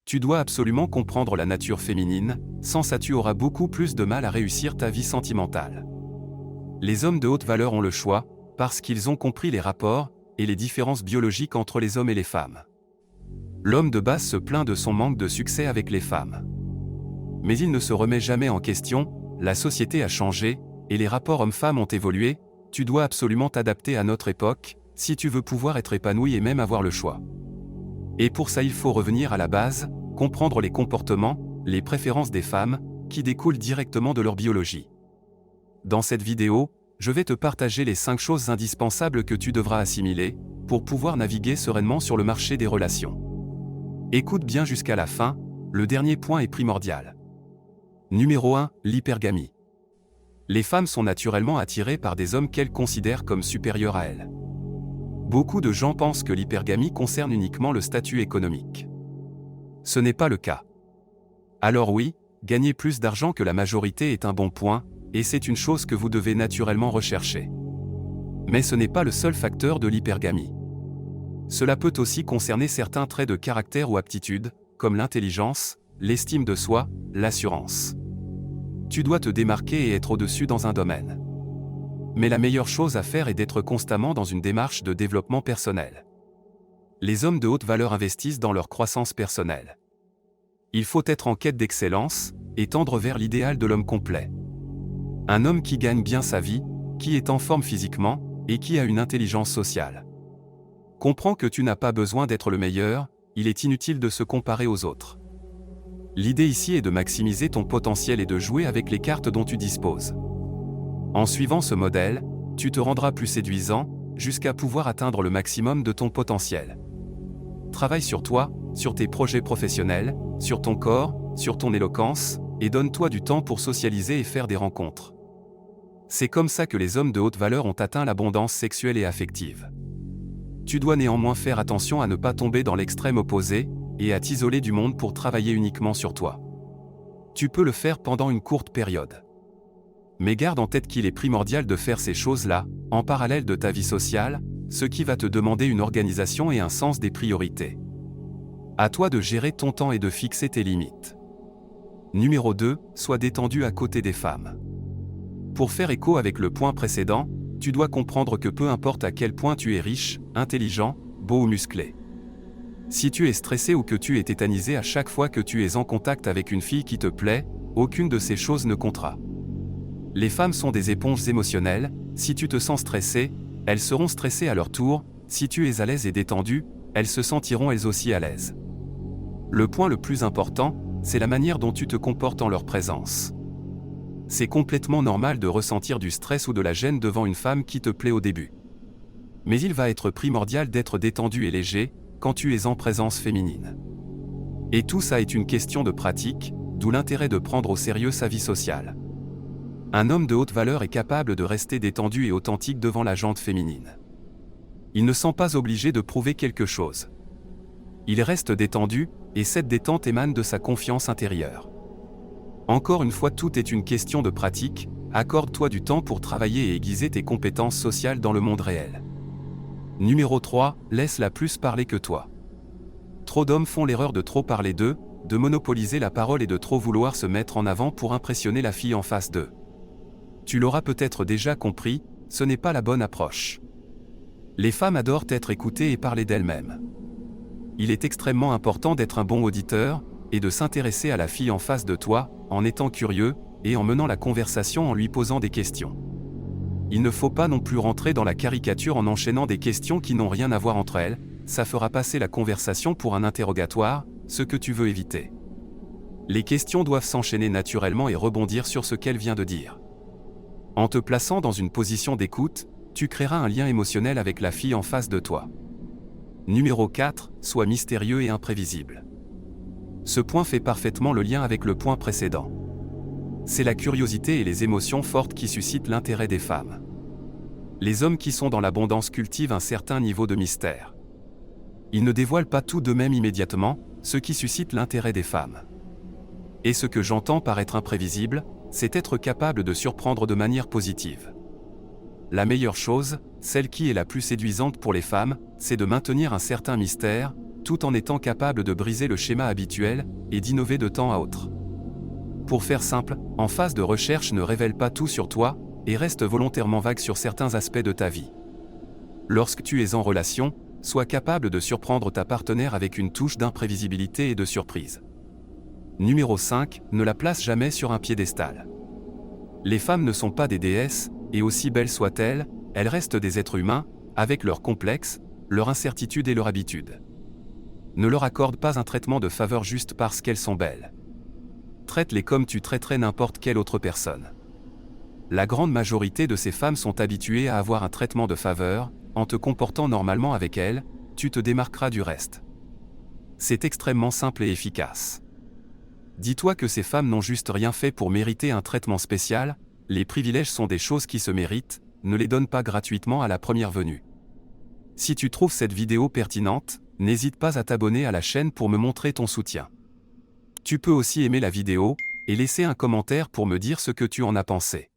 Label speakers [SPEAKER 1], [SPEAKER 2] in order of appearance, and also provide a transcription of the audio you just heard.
[SPEAKER 1] Tu dois absolument comprendre la nature féminine, sans ça tu auras beaucoup plus de mal à réussir ta vie sentimentale. Les hommes de haute valeur ont le choix, parce qu'ils ont compris les rapports et les différences biologiques entre les hommes et les femmes. L'homme de base se plaint de son manque de succès avec les femmes. Mais il ne se remet jamais en question, la société a changé, et les rapports hommes-femmes ont évolué, tu dois absolument t'adapter à notre époque, si tu veux pouvoir être épanoui et même avoir le choix. Et pour ça il faut revenir à la base, comprendre les comportements, les préférences des femmes, qui découlent directement de leur biologie. Dans cette vidéo, je vais te partager les 5 choses indispensables que tu devras assimiler, pour pouvoir naviguer sereinement sur le marché des relations. Écoute bien jusqu'à la fin, le dernier point est primordial. Numéro 1, l'hypergamie. Les femmes sont naturellement attirées par des hommes qu'elles considèrent comme supérieurs à elles. Beaucoup de gens pensent que l'hypergamie concerne uniquement le statut économique. Ce n'est pas le cas. Alors oui, gagner plus d'argent que la majorité est un bon point, et c'est une chose que vous devez naturellement rechercher. Mais ce n'est pas le seul facteur de l'hypergamie. Cela peut aussi concerner certains traits de caractère ou aptitudes, comme l'intelligence, l'estime de soi, l'assurance. Tu dois te démarquer et être au-dessus dans un domaine. Mais la meilleure chose à faire est d'être constamment dans une démarche de développement personnel. Les hommes de haute valeur investissent dans leur croissance personnelle. Il faut être en quête d'excellence, et tendre vers l'idéal de l'homme complet. Un homme qui gagne bien sa vie, qui est en forme physiquement, et qui a une intelligence sociale. Comprends que tu n'as pas besoin d'être le meilleur, il est inutile de se comparer aux autres. L'idée ici est de maximiser ton potentiel et de jouer avec les cartes dont tu disposes. En suivant ce modèle, tu te rendras plus séduisant, jusqu'à pouvoir atteindre le maximum de ton potentiel. Travaille sur toi, sur tes projets professionnels, sur ton corps, sur ton éloquence, et donne-toi du temps pour socialiser et faire des rencontres. C'est comme ça que les hommes de haute valeur ont atteint l'abondance sexuelle et affective. Tu dois néanmoins faire attention à ne pas tomber dans l'extrême opposé, et à t'isoler du monde pour travailler uniquement sur toi. Tu peux le faire pendant une courte période. Mais garde en tête qu'il est primordial de faire ces choses-là, en parallèle de ta vie sociale, ce qui va te demander une organisation et un sens des priorités. À toi de gérer ton temps et de fixer tes limites. Numéro 2, sois détendu à côté des femmes. Pour faire écho avec le point précédent, tu dois comprendre que peu importe à quel point tu es riche, intelligent, beau ou musclé. Si tu es stressé ou que tu es tétanisé à chaque fois que tu es en contact avec une fille qui te plaît, aucune de ces choses ne comptera. Les femmes sont des éponges émotionnelles, si tu te sens stressé, elles seront stressées à leur tour, si tu es à l'aise et détendu, elles se sentiront elles aussi à l'aise. Le point le plus important, c'est la manière dont tu te comportes en leur présence. C'est complètement normal de ressentir du stress ou de la gêne devant une femme qui te plaît au début. Mais il va être primordial d'être détendu et léger, quand tu es en présence féminine. Et tout ça est une question de pratique, d'où l'intérêt de prendre au sérieux sa vie sociale. Un homme de haute valeur est capable de rester détendu et authentique devant la jante féminine. Il ne sent pas obligé de prouver quelque chose. Il reste détendu, et cette détente émane de sa confiance intérieure. Encore une fois, tout est une question de pratique, accorde-toi du temps pour travailler et aiguiser tes compétences sociales dans le monde réel. Numéro 3, laisse-la plus parler que toi. Trop d'hommes font l'erreur de trop parler d'eux, de monopoliser la parole et de trop vouloir se mettre en avant pour impressionner la fille en face d'eux. Tu l'auras peut-être déjà compris, ce n'est pas la bonne approche. Les femmes adorent être écoutées et parler d'elles-mêmes. Il est extrêmement important d'être un bon auditeur, et de s'intéresser à la fille en face de toi, en étant curieux, et en menant la conversation en lui posant des questions. Il ne faut pas non plus rentrer dans la caricature en enchaînant des questions qui n'ont rien à voir entre elles, ça fera passer la conversation pour un interrogatoire, ce que tu veux éviter. Les questions doivent s'enchaîner naturellement et rebondir sur ce qu'elle vient de dire. En te plaçant dans une position d'écoute, tu créeras un lien émotionnel avec la fille en face de toi. Numéro 4, sois mystérieux et imprévisible. Ce point fait parfaitement le lien avec le point précédent. C'est la curiosité et les émotions fortes qui suscitent l'intérêt des femmes. Les hommes qui sont dans l'abondance cultivent un certain niveau de mystère. Ils ne dévoilent pas tout d'eux-mêmes immédiatement, ce qui suscite l'intérêt des femmes. Et ce que j'entends par être imprévisible, c'est être capable de surprendre de manière positive. La meilleure chose, celle qui est la plus séduisante pour les femmes, c'est de maintenir un certain mystère, tout en étant capable de briser le schéma habituel et d'innover de temps à autre. Pour faire simple, en phase de recherche ne révèle pas tout sur toi et reste volontairement vague sur certains aspects de ta vie. Lorsque tu es en relation, sois capable de surprendre ta partenaire avec une touche d'imprévisibilité et de surprise. Numéro 5. Ne la place jamais sur un piédestal. Les femmes ne sont pas des déesses, et aussi belles soient-elles, elles restent des êtres humains, avec leurs complexes, leurs incertitudes et leurs habitudes. Ne leur accorde pas un traitement de faveur juste parce qu'elles sont belles. Traite-les comme tu traiterais n'importe quelle autre personne. La grande majorité de ces femmes sont habituées à avoir un traitement de faveur, en te comportant normalement avec elles, tu te démarqueras du reste. C'est extrêmement simple et efficace. Dis-toi que ces femmes n'ont juste rien fait pour mériter un traitement spécial, les privilèges sont des choses qui se méritent, ne les donne pas gratuitement à la première venue. Si tu trouves cette vidéo pertinente, n'hésite pas à t'abonner à la chaîne pour me montrer ton soutien. Tu peux aussi aimer la vidéo, et laisser un commentaire pour me dire ce que tu en as pensé.